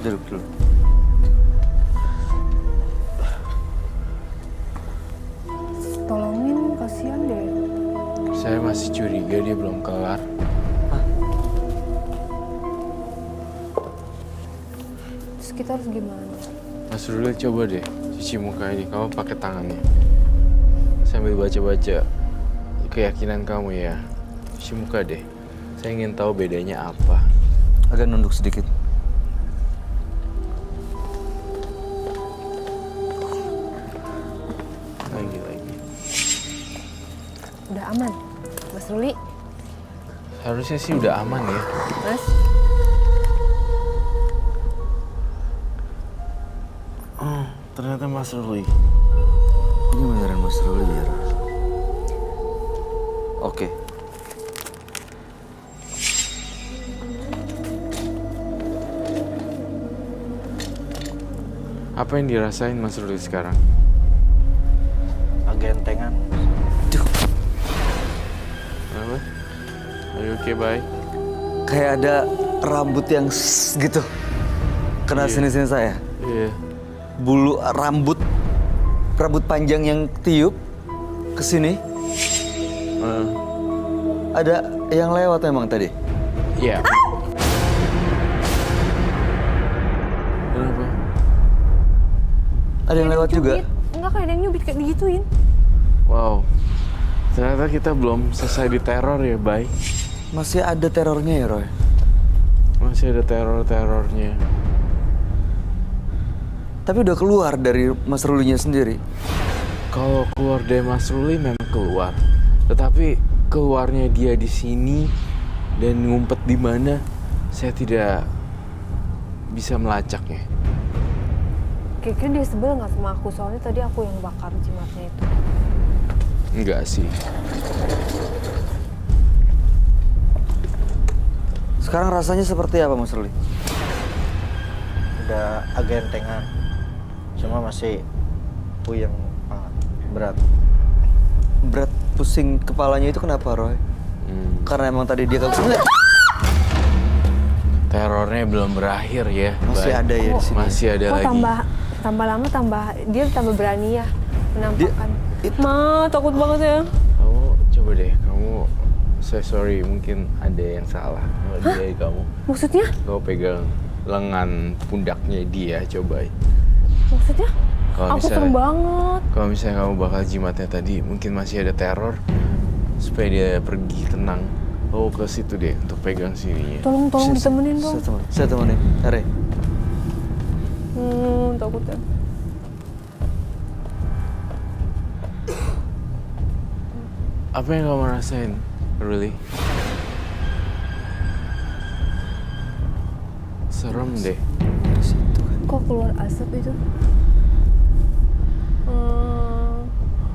Duduk dulu. Tolongin, kasihan deh. Saya masih curiga dia belum kelar. Terus kita harus gimana? Mas Ruli coba deh cuci muka ini. Kamu pakai tangannya. Sambil baca-baca keyakinan kamu ya. Cuci muka deh. Saya ingin tahu bedanya apa. Agak nunduk sedikit. Lagi. Udah aman, Mas Ruli? Harusnya sih udah aman ya. Mas? Oh, ternyata Mas Ruli. Ini beneran Mas Ruli ya? Oke. Apa yang dirasain Mas Ruli sekarang? Agak entengan. Kenapa? Are you okay, bye? Kayak ada rambut yang gitu. Kena Iya. sini-sini saya. Iya. Bulu rambut panjang yang tiup ke sini. Ada yang lewat memang tadi. Iya. Kenapa? Ada yang lewat juga. Enggak, kayak ada yang nyubit kayak digituin. Wow. Ternyata kita belum selesai diteror ya, Bay. Masih ada terornya ya, Roy? Masih ada teror-terornya. Tapi udah keluar dari Mas Rulinya sendiri. Kalau keluar dari Mas Ruli memang keluar. Tetapi keluarnya dia di sini dan ngumpet di mana, saya tidak bisa melacaknya. Kayaknya dia sebel nggak sama aku, soalnya tadi aku yang bakar jimatnya itu. Enggak sih. Sekarang rasanya seperti apa, Mas Ruli? Udah agak entengan. Cuma masih puyeng banget. Berat. Berat pusing kepalanya itu kenapa, Roy? Karena emang tadi dia kabur. Terornya belum berakhir ya. Masih Bay. ada ya di sini. Masih ada Kok lagi. tambah lama dia tambah berani ya menampakkan. Ma, takut banget ya. Kamu coba deh, saya sorry, mungkin ada yang salah sama dia kamu. Maksudnya? Kau pegang lengan pundaknya dia, coba. Maksudnya? Kalau Aku serem banget. Kalau misalnya kamu bakal jimatnya tadi, mungkin masih ada teror supaya dia pergi tenang. Oh, ke situ deh untuk pegang sininya. Tolong ditemenin dong. Saya temenin. Tare. Takut ya. Apa yang kamu rasain, Ruli? Serem deh. Di situ kan. Kok keluar asap itu?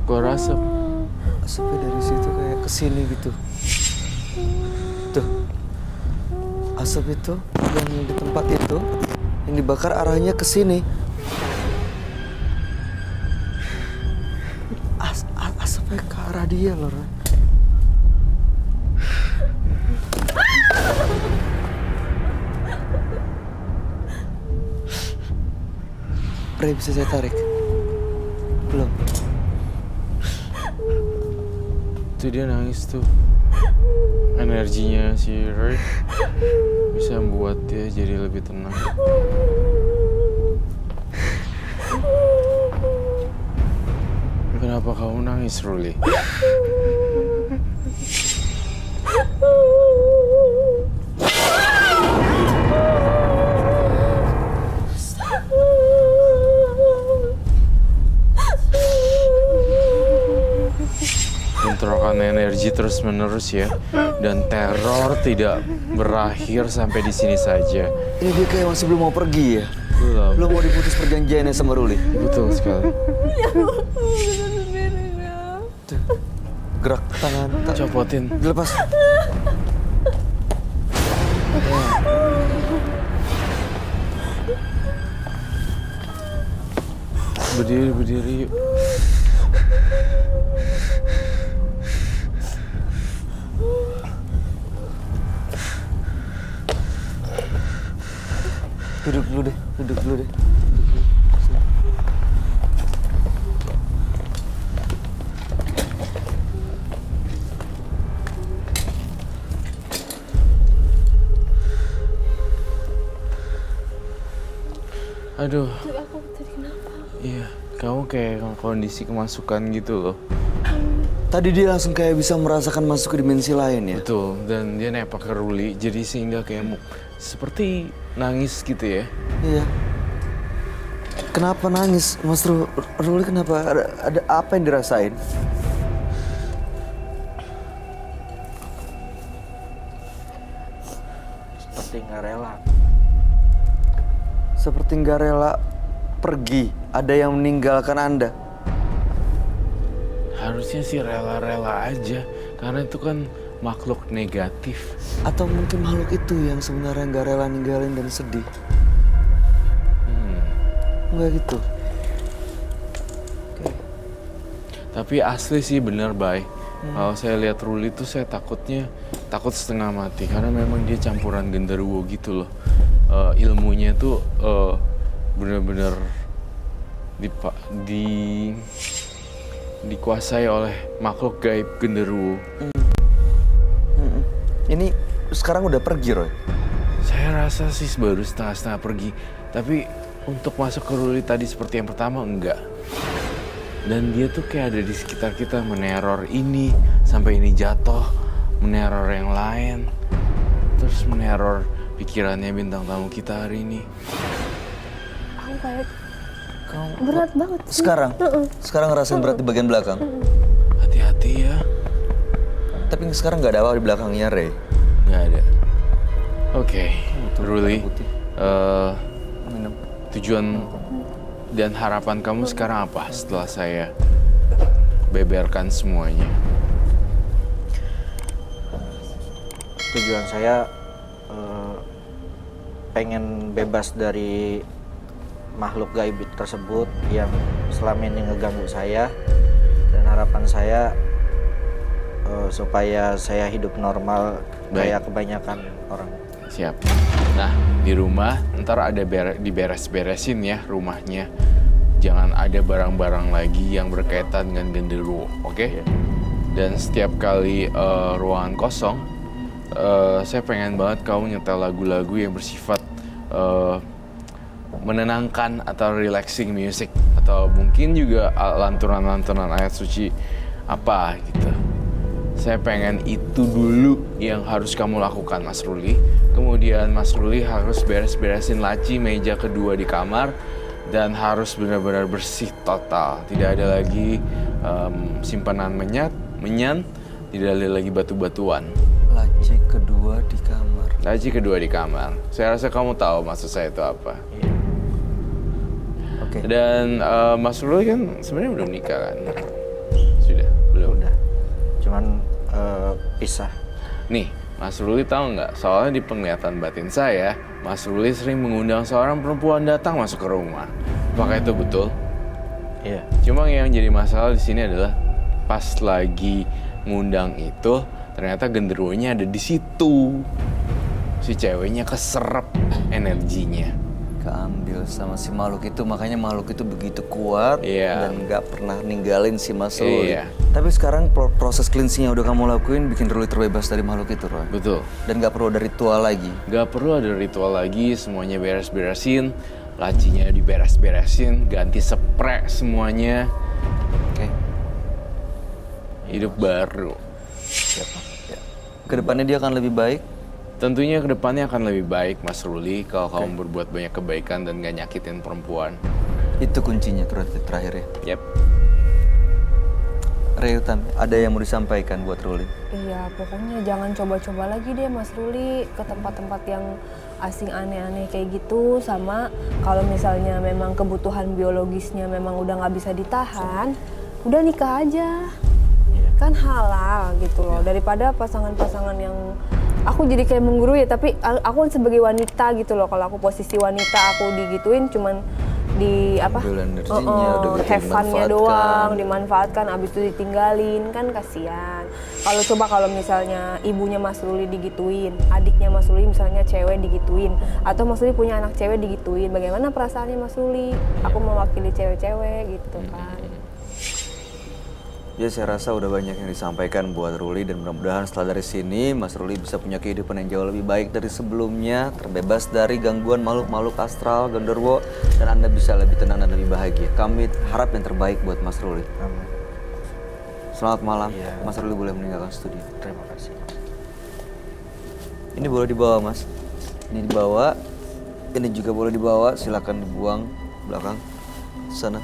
Keluar asap. Asapnya dari situ kayak kesini gitu. Tuh. Asap itu yang di tempat itu yang dibakar arahnya ke sini. Asapnya ke arah dia loh, Roy. Ray, bisa saya tarik? Belum. Itu dia nangis tuh. Energinya si Roy bisa membuat dia jadi lebih tenang. Kenapa kamu nangis, Ruli? Bentrokan energi terus-menerus ya, dan teror tidak berakhir sampai di sini saja. Ini dia kayak masih belum mau pergi ya? Belum. Belum mau diputus perjanjiannya sama Ruli. Betul sekali. Tuh. Gerak tangan. Copotin. Dilepas. Berdiri yuk. Duduk dulu deh. Sini. Aduh, Aku tadi kenapa? iya, kamu kayak kondisi kemasukan gitu loh. Tadi dia langsung kayak bisa merasakan masuk ke dimensi lain ya. Betul, dan dia nepak ke Ruli, jadi sehingga kayak seperti nangis gitu ya. Iya. Kenapa nangis, Mas Ruli? Kenapa? Ada apa yang dirasain? Seperti nggak rela. Seperti nggak rela pergi. Ada yang meninggalkan Anda. Harusnya sih rela-rela aja, karena itu kan makhluk negatif. Atau mungkin makhluk itu yang sebenarnya nggak rela ninggalin dan sedih. Nggak gitu. Oke. Tapi asli sih bener, Bay. Kalau saya lihat Ruli tuh saya takut setengah mati, karena memang dia campuran genderuwo gitu loh. Ilmunya tuh bener-bener dikuasai oleh makhluk gaib genderuwo. Ini sekarang udah pergi, Roy. Saya rasa sih baru setengah-setengah pergi, tapi untuk masuk ke Ruli tadi seperti yang pertama enggak. Dan dia tuh kayak ada di sekitar kita, meneror ini sampai ini jatuh, meneror yang lain, terus meneror pikirannya bintang tamu kita hari ini. Aku kayak berat banget sih. Sekarang ngerasain berat di bagian belakang. Hati-hati ya. Tapi sekarang nggak ada apa di belakangnya, Rey. Nggak ada. Oke, Ruli. Putih. Minum. Tujuan dan harapan kamu sekarang apa setelah saya beberkan semuanya? Tujuan saya pengen bebas dari makhluk gaib tersebut yang selama ini ngeganggu saya, dan harapan saya supaya saya hidup normal kayak kebanyakan orang. Siap. Nah, di rumah ntar ada diberes-beresin ya rumahnya. Jangan ada barang-barang lagi yang berkaitan dengan genderuwo, oke? Dan setiap kali ruangan kosong, saya pengen banget kamu nyetel lagu-lagu yang bersifat menenangkan atau relaxing music, atau mungkin juga lantunan-lantunan ayat suci apa gitu. Saya pengen itu dulu yang harus kamu lakukan, Mas Ruli. Kemudian Mas Ruli harus beres-beresin laci meja kedua di kamar dan harus benar-benar bersih total. Tidak ada lagi simpanan menyan, tidak ada lagi batu-batuan. Laci kedua di kamar. Laci kedua di kamar. Saya rasa kamu tahu maksud saya itu apa. Oke. Dan Mas Ruli kan sebenarnya belum nikah kan? Sudah, belum. Udah, cuman pisah. Nih, Mas Ruli tahu nggak? Soalnya di penglihatan batin saya, Mas Ruli sering mengundang seorang perempuan datang masuk ke rumah. Apakah itu betul? Iya. Cuma yang jadi masalah di sini adalah pas lagi ngundang itu, ternyata genderuwonya ada di situ. Si ceweknya keserap energinya. Keambil sama si makhluk itu, makanya makhluk itu begitu kuat dan nggak pernah ninggalin si Mas Ruli. Tapi sekarang proses cleansing yang udah kamu lakuin bikin Ruli terbebas dari makhluk itu, Roy. Betul. Dan nggak perlu ada ritual lagi. Nggak perlu ada ritual lagi, semuanya beres-beresin, lacinya diberes-beresin, ganti spray semuanya. Oke. Hidup baru. Siapa? Ya. Kedepannya dia akan lebih baik. Tentunya kedepannya akan lebih baik, Mas Ruli, kalau kamu berbuat banyak kebaikan dan gak nyakitin perempuan. Itu kuncinya terakhir ya. Yep. Reutan, ada yang mau disampaikan buat Ruli? Iya, pokoknya jangan coba-coba lagi deh Mas Ruli ke tempat-tempat yang asing aneh-aneh kayak gitu. Sama kalau misalnya memang kebutuhan biologisnya memang udah nggak bisa ditahan, udah nikah aja. Kan halal gitu loh, daripada pasangan-pasangan yang aku jadi kayak menggurui ya, tapi aku kan sebagai wanita gitu loh, kalau aku posisi wanita aku digituin cuman Ambil energinya, udah gitu have fun-nya dimanfaatkan. doang, dimanfaatkan, abis itu ditinggalin, kan kasihan. Kalau misalnya ibunya Mas Ruli digituin, adiknya Mas Ruli misalnya cewek digituin, atau Mas Ruli punya anak cewek digituin, bagaimana perasaannya Mas Ruli? Aku mewakili cewek-cewek gitu kan. Ya saya rasa udah banyak yang disampaikan buat Ruli dan mudah-mudahan setelah dari sini Mas Ruli bisa punya kehidupan yang jauh lebih baik dari sebelumnya, terbebas dari gangguan makhluk-makhluk astral, genderuwo, dan Anda bisa lebih tenang dan lebih bahagia. Kami harap yang terbaik buat Mas Ruli. Amin. Selamat malam, Iya. Mas Ruli boleh meninggalkan studio. Terima kasih. Ini boleh dibawa Mas, ini dibawa, ini juga boleh dibawa, silakan dibuang belakang sana.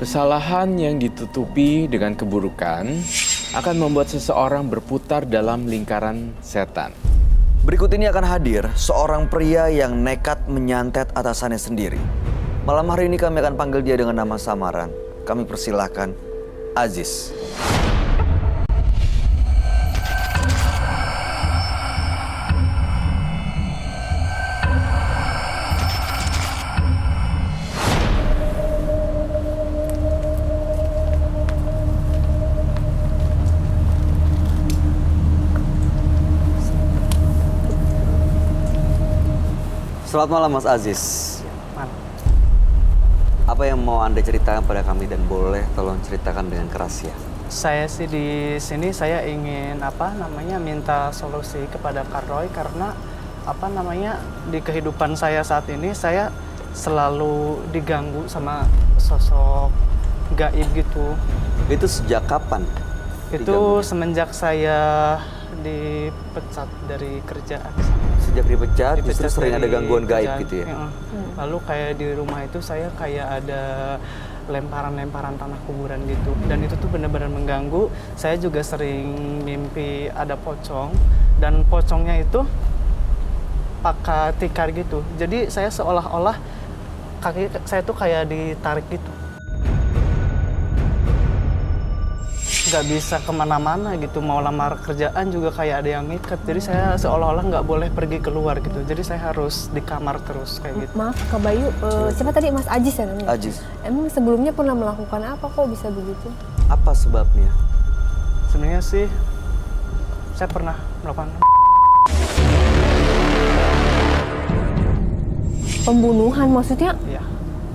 Kesalahan yang ditutupi dengan keburukan akan membuat seseorang berputar dalam lingkaran setan. Berikut ini akan hadir seorang pria yang nekat menyantet atasannya sendiri. Malam hari ini kami akan panggil dia dengan nama samaran. Kami persilahkan Aziz. Selamat malam Mas Aziz. Malam. Apa yang mau Anda ceritakan pada kami dan boleh tolong ceritakan dengan keras ya? Saya sih di sini saya ingin minta solusi kepada Kak Roy karena di kehidupan saya saat ini saya selalu diganggu sama sosok gaib gitu. Itu sejak kapan? Itu semenjak saya dipecat dari kerjaan. Sejak dipecat justru Dipecat sering ada dari gangguan gaib kerjaan. gitu ya? Lalu kayak di rumah itu saya kayak ada lemparan-lemparan tanah kuburan gitu. Dan itu tuh benar-benar mengganggu. Saya juga sering mimpi ada pocong. Dan pocongnya itu pakai tikar gitu. Jadi saya seolah-olah kaki saya tuh kayak ditarik gitu. Nggak bisa kemana-mana gitu, mau lamar kerjaan juga kayak ada yang ngikat, jadi saya seolah-olah nggak boleh pergi keluar gitu, jadi saya harus di kamar terus kayak gitu. Maaf Kak Bayu, siapa tadi Mas Ajis ya namanya? Aziz, Emang sebelumnya pernah melakukan apa kok bisa begitu? apa sebabnya? Sebenarnya sih saya pernah melakukan Pembunuhan maksudnya ya.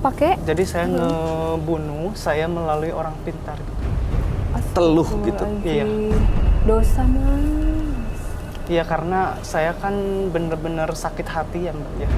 pakai Jadi saya ngebunuh saya melalui orang pintar gitu. Teluh gitu? Iya. Dosa Mas. Iya karena saya kan bener-bener sakit hati ya Mbak ya.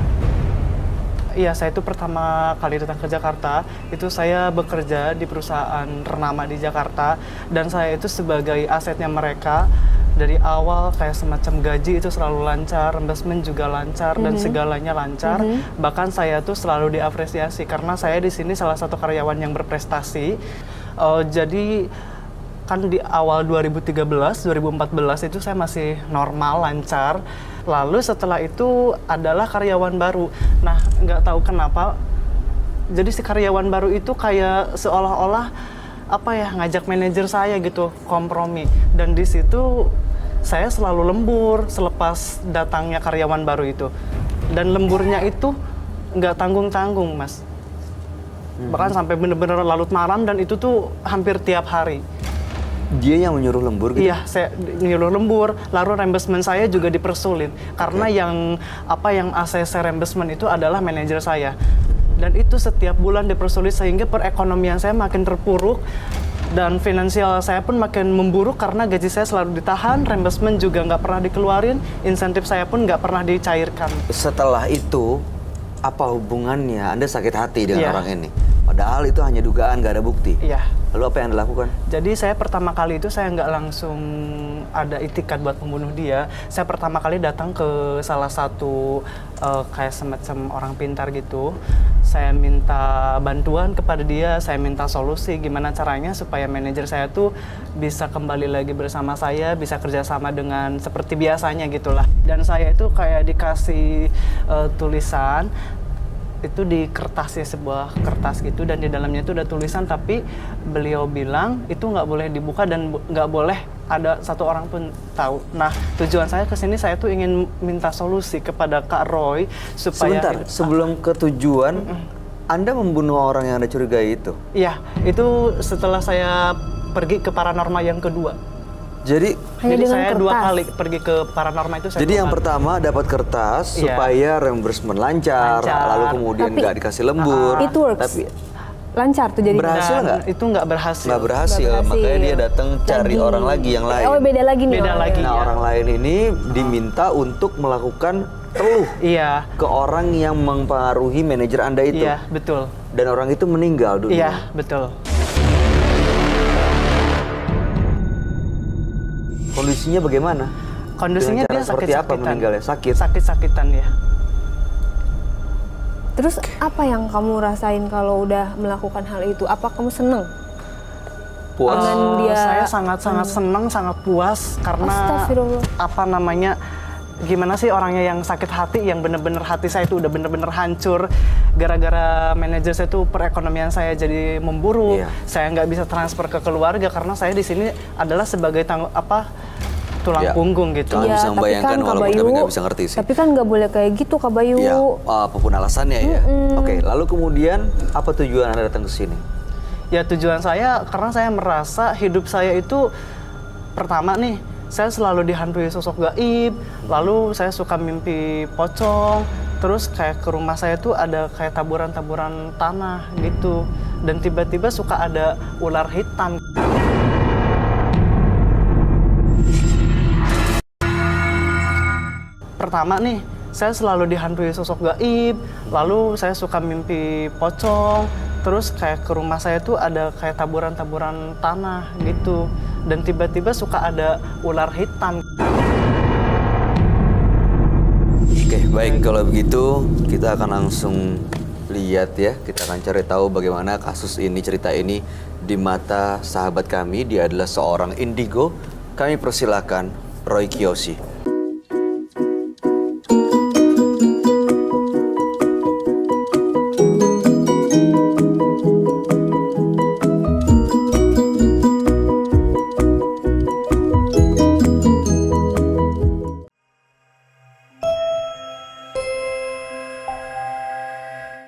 Iya, saya itu pertama kali datang ke Jakarta, itu saya bekerja di perusahaan ternama di Jakarta dan saya itu sebagai asetnya mereka. Dari awal kayak semacam gaji itu selalu lancar, reimbursement juga lancar dan segalanya lancar. Bahkan saya tuh selalu diapresiasi karena saya di sini salah satu karyawan yang berprestasi. Jadi kan di awal 2013, 2014 itu saya masih normal, lancar. Lalu setelah itu adalah karyawan baru. Nah, nggak tahu kenapa. Jadi si karyawan baru itu kayak seolah-olah ngajak manajer saya gitu kompromi. Dan di situ saya selalu lembur selepas datangnya karyawan baru itu. Dan lemburnya itu nggak tanggung-tanggung, Mas. Bahkan sampai bener-bener larut malam dan itu tuh hampir tiap hari. Dia yang menyuruh lembur gitu? Iya, saya nyuruh lembur, lalu reimbursement saya juga dipersulit karena yang ACC reimbursement itu adalah manajer saya. Dan itu setiap bulan dipersulit sehingga perekonomian saya makin terpuruk dan finansial saya pun makin memburuk karena gaji saya selalu ditahan, reimbursement juga nggak pernah dikeluarin, insentif saya pun nggak pernah dicairkan. Setelah itu, apa hubungannya Anda sakit hati dengan Iya. orang ini? Padahal itu hanya dugaan, nggak ada bukti. Iya. Lalu apa yang Anda lakukan? Jadi saya pertama kali itu saya nggak langsung ada itikat buat membunuh dia. Saya pertama kali datang ke salah satu kayak semacam orang pintar gitu. Saya minta bantuan kepada dia, saya minta solusi gimana caranya supaya manajer saya tuh bisa kembali lagi bersama saya, bisa kerjasama dengan seperti biasanya gitulah. Dan saya itu kayak dikasih tulisan itu di kertas ya, sebuah kertas gitu, dan di dalamnya itu ada tulisan tapi beliau bilang itu nggak boleh dibuka dan nggak boleh ada satu orang pun tahu. Nah, tujuan saya ke sini saya tuh ingin minta solusi kepada Kak Roy supaya Sebentar, sebelum ke tujuan, Anda membunuh orang yang Anda curigai itu? Iya, itu setelah saya pergi ke paranormal yang kedua. Jadi Hanya Jadi dengan saya kertas. 2 kali pergi ke paranormal itu saya Jadi 2 yang kali. pertama dapat kertas Iya. supaya reimbursement lancar, Lancar. lalu kemudian Tapi- nggak dikasih lembur. It works. Tapi Lancar tuh jadi. Berhasil Dan nggak? itu nggak berhasil. nggak berhasil, Nggak berhasil. makanya dia datang cari Lagi. orang lagi yang lain. Oh, beda lagi nih. Beda orangnya. lagi. Nah Iya. orang lain ini diminta untuk melakukan teluh Iya, ke orang yang mempengaruhi manajer Anda itu. iya betul. Dan orang itu meninggal dunia. Iya betul. Kondisinya bagaimana? Kondisinya Dengan cara dia seperti apa sakit-sakitan. meninggalnya? Sakit? Sakit-sakitan ya. Terus apa yang kamu rasain kalau udah melakukan hal itu? Apa kamu seneng? Puas? Dengan dia- Saya sangat-sangat senang, sangat puas karena Astagfirullah. apa namanya? Gimana sih orangnya yang sakit hati, yang bener-bener hati saya itu udah bener-bener hancur gara-gara manajer saya tuh perekonomian saya jadi memburuk. Iya. Saya nggak bisa transfer ke keluarga karena saya di sini adalah sebagai tulang Iya. punggung gitu. Kalian bisa membayangkan Kak walaupun Bayu, kami nggak bisa ngerti sih. Tapi kan nggak boleh kayak gitu Kak Bayu. Ya, apapun alasannya ya. Oke, lalu kemudian apa tujuan Anda datang ke sini? Ya tujuan saya karena saya merasa hidup saya itu pertama nih, saya selalu dihantui sosok gaib, lalu saya suka mimpi pocong, terus kayak ke rumah saya tuh ada kayak taburan-taburan tanah gitu, dan tiba-tiba suka ada ular hitam. Pertama nih, saya selalu dihantui sosok gaib, lalu saya suka mimpi pocong, terus kayak ke rumah saya tuh ada kayak taburan-taburan tanah gitu, dan tiba-tiba suka ada ular hitam. Oke, baik kalau begitu kita akan langsung lihat ya. Kita akan cari tahu bagaimana kasus ini, cerita ini di mata sahabat kami. Dia adalah seorang indigo. Kami persilakan Roy Kiyoshi.